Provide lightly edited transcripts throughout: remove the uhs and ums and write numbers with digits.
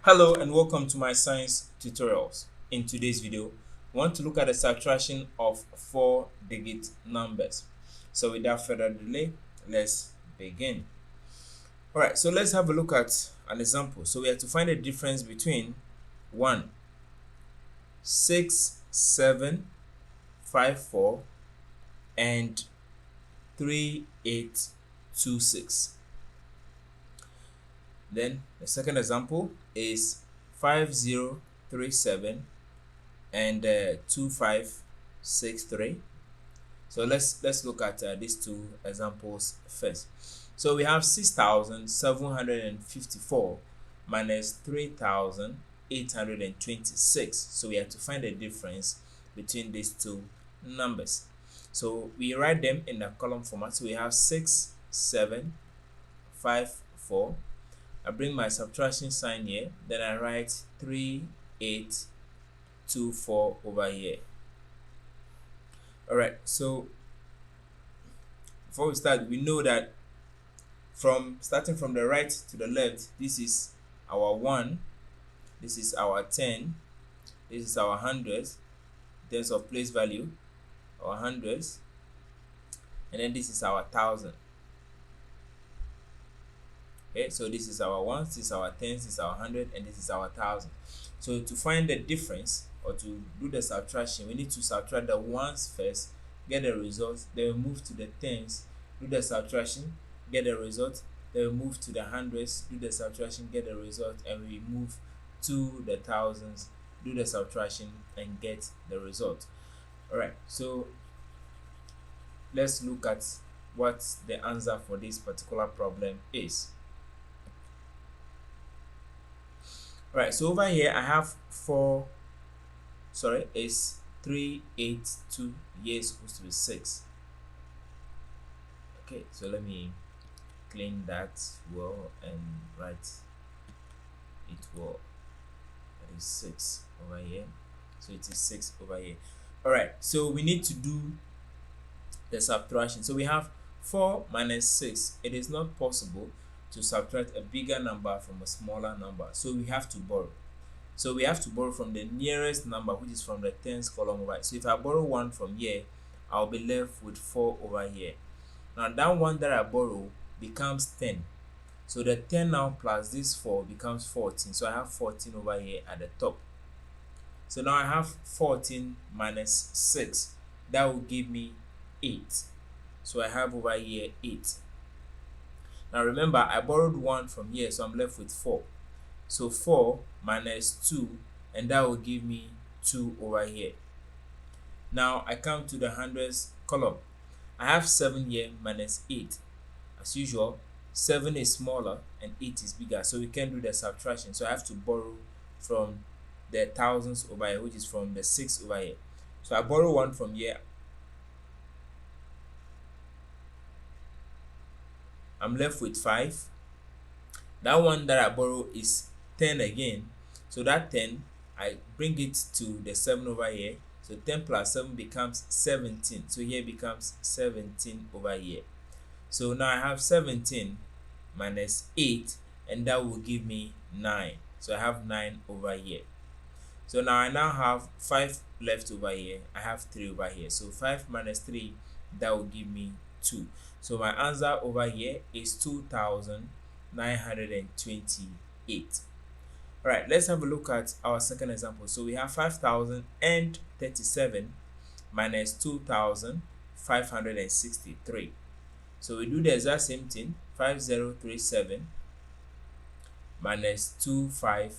Hello and welcome to my science tutorials. In today's video, we want to look at the subtraction of four-digit numbers. So without further delay, let's begin. Alright, so let's have a look at an example. So we have to find the difference between 1, 6, 7, 5, 4 and 3, 8, 2, 6. Then the second example is 5037 and 2563. So let's look at these two examples first. So we have 6754 minus 3826. So we have to find the difference between these two numbers. So we write them in the column format. So we have 6 7 5 4. I bring my subtraction sign here, then I write 3 8 2 4 over here. Alright, so before we start, we know that starting from the right to the left, this is our 1, this is our 10, this is our hundreds in terms of place value, our hundreds, and then this is our thousand. Okay, so this is our ones, this is our tens, this is our hundred, and this is our thousand. So to find the difference or to do the subtraction, we need to subtract the ones first, get the result, then we move to the tens, do the subtraction, get the result, then we move to the hundreds, do the subtraction, get the result, and we move to the thousands, do the subtraction, and get the result. Alright, so let's look at what the answer for this particular problem is. Right, so over here I have it's 3 8 2 here is supposed to be 6. Okay, so let me clean that well and write it well. That is 6 over here, so it is 6 over here. Alright, so we need to do the subtraction. So we have 4 minus 6. It is not possible to subtract a bigger number from a smaller number, so we have to borrow. So we have to borrow from the nearest number, which is from the tens column over. So if I borrow 1 from here, I'll be left with 4 over here. Now that one that I borrow becomes 10. So the 10 now plus this 4 becomes 14. So I have 14 over here at the top. So now I have 14 minus 6. That will give me 8. So I have over here 8. Now remember, I borrowed 1 from here, so I'm left with 4. So 4 minus 2, and that will give me 2 over here. Now I come to the hundreds column. I have 7 here minus 8. As usual, 7 is smaller and 8 is bigger, so we can do the subtraction. So I have to borrow from the thousands over here, which is from the 6 over here. So I borrow 1 from here. I'm left with 5. That one that I borrow is 10 again. So that 10, I bring it to the 7 over here. So 10 plus 7 becomes 17. So here becomes 17 over here. So now I have 17 minus 8, and that will give me 9. So I have 9 over here. So now I have 5 left over here. I have 3 over here. So 5 minus 3, that will give me 2. So my answer over here is 2,928. Alright, let's have a look at our second example. So we have 5,037 minus 2,563. So we do the exact same thing. 5037 minus 2, 5,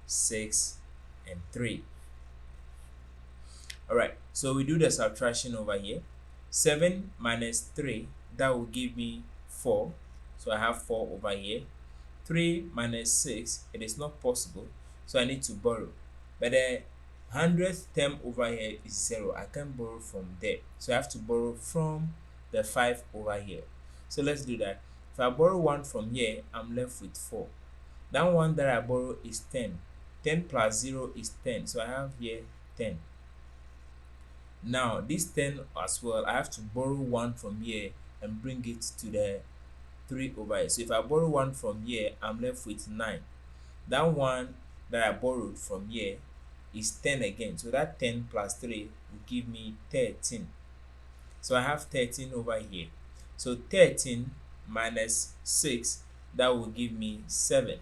6, and 3. Alright, so we do the subtraction over here. 7 minus 3, that will give me 4. So I have 4 over here. 3 minus 6, it is not possible, so I need to borrow. But the 100th term over here is 0. I can't borrow from there, so I have to borrow from the 5 over here. So let's do that. If I borrow 1 from here, I'm left with 4. That one that I borrow is 10. 10 plus 0 is 10, so I have here 10. Now this 10 as well, I have to borrow 1 from here and bring it to the 3 over here. So if I borrow 1 from here, I'm left with 9. That one that I borrowed from here is 10 again. So that 10 plus 3 will give me 13. So I have 13 over here. So 13 minus 6, that will give me 7.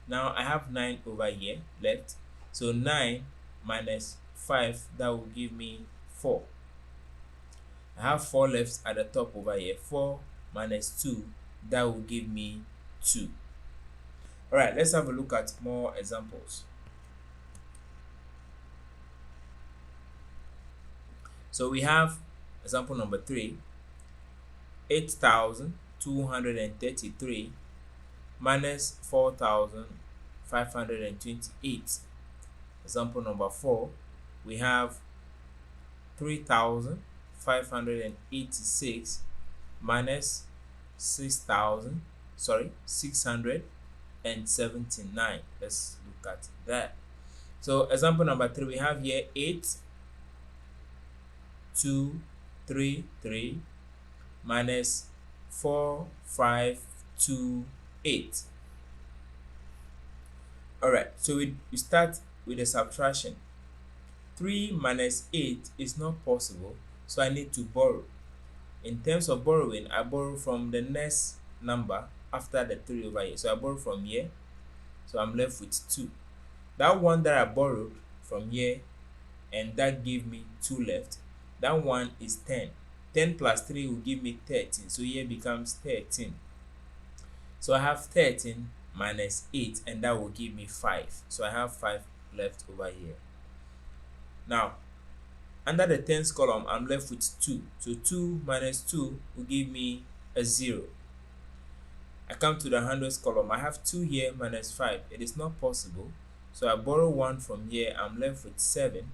Now I have 9 over here left. So 9 minus 5, that will give me 4. I have 4 left at the top over here. 4 minus 2, that will give me 2. Alright, let's have a look at more examples. So we have example number 3. 8,233 minus 4,528. Example number 4. We have 3,586 minus 679. Let's look at that. So example number 3, we have here 8,233 minus 4,528. Alright, so we start with the subtraction. 3 minus 8 is not possible, so I need to borrow. In terms of borrowing, I borrow from the next number after the 3 over here. So I borrow from here, so I'm left with 2. That one that I borrowed from here, and that gave me 2 left, that one is 10. 10 plus 3 will give me 13, so here becomes 13. So I have 13 minus 8, and that will give me 5. So I have 5 left over here. Now, under the tens column, I'm left with 2. So 2 minus 2 will give me a 0. I come to the hundreds column. I have 2 here minus 5. It is not possible. So I borrow 1 from here. I'm left with 7.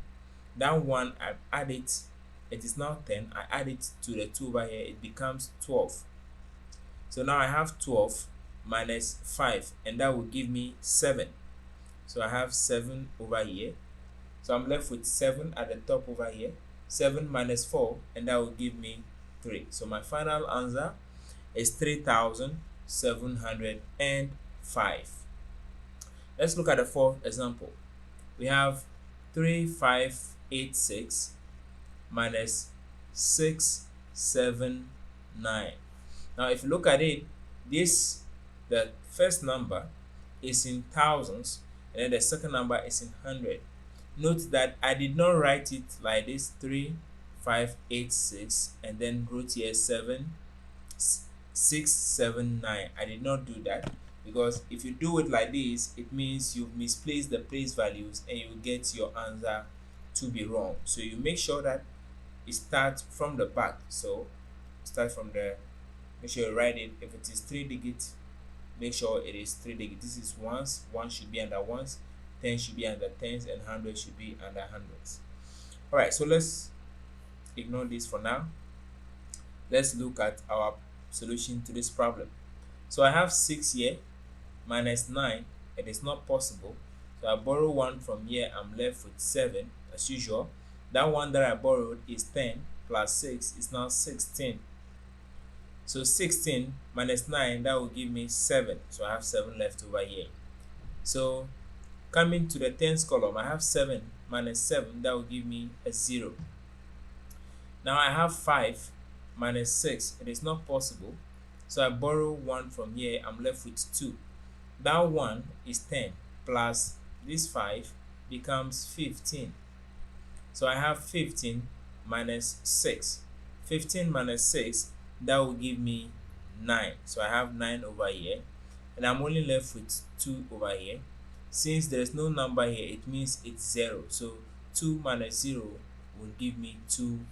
That one, I add it. It is now 10. I add it to the 2 over here. It becomes 12. So now I have 12 minus 5. And that will give me 7. So I have 7 over here. So I'm left with 7 at the top over here. 7 minus 4, and that will give me 3. So my final answer is 3,705. Let's look at the fourth example. We have 3,586 minus 679. Now if you look at it, the first number is in thousands, and then the second number is in 100. Note that I did not write it like this, 3,586, and then wrote here 679. I did not do that, because if you do it like this, it means you've misplaced the place values and you will get your answer to be wrong. So you make sure that it starts from the back. So start from the, make sure you write it. If it is 3 digits, make sure it is 3 digits. This is ones. 1 should be under ones. 10 should be under tens, and 100 should be under hundreds. Alright, so let's ignore this for now. Let's look at our solution to this problem. So I have 6 here minus 9. It is not possible. So I borrow 1 from here. I'm left with 7 as usual. That one that I borrowed is 10 plus 6 is now 16. So 16 minus 9, that will give me 7. So I have 7 left over here. So coming to the tens column, I have 7 minus 7, that will give me a 0. Now I have 5 minus 6, it is not possible. So I borrow 1 from here, I'm left with 2. That one is 10 plus this 5 becomes 15. So I have 15 minus 6. 15 minus 6, that will give me 9. So I have 9 over here, and I'm only left with 2 over here. Since there's no number here, it means it's 0. So 2 minus 0 will give me 2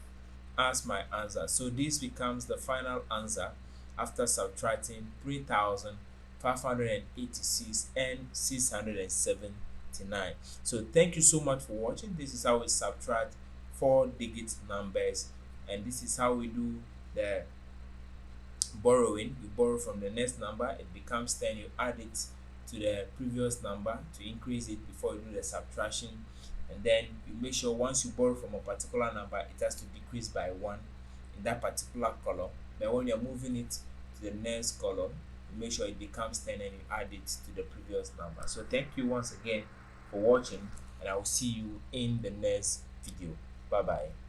as my answer. So this becomes the final answer after subtracting 3,586 and 679. So thank you so much for watching. This is how we subtract 4-digit numbers, and this is how we do the borrowing. You borrow from the next number, it becomes 10, you add it to the previous number to increase it before you do the subtraction, and then you make sure once you borrow from a particular number, it has to decrease by 1 in that particular column. But when you're moving it to the next column, make sure it becomes 10 and you add it to the previous number. So thank you once again for watching, and I will see you in the next video. Bye bye.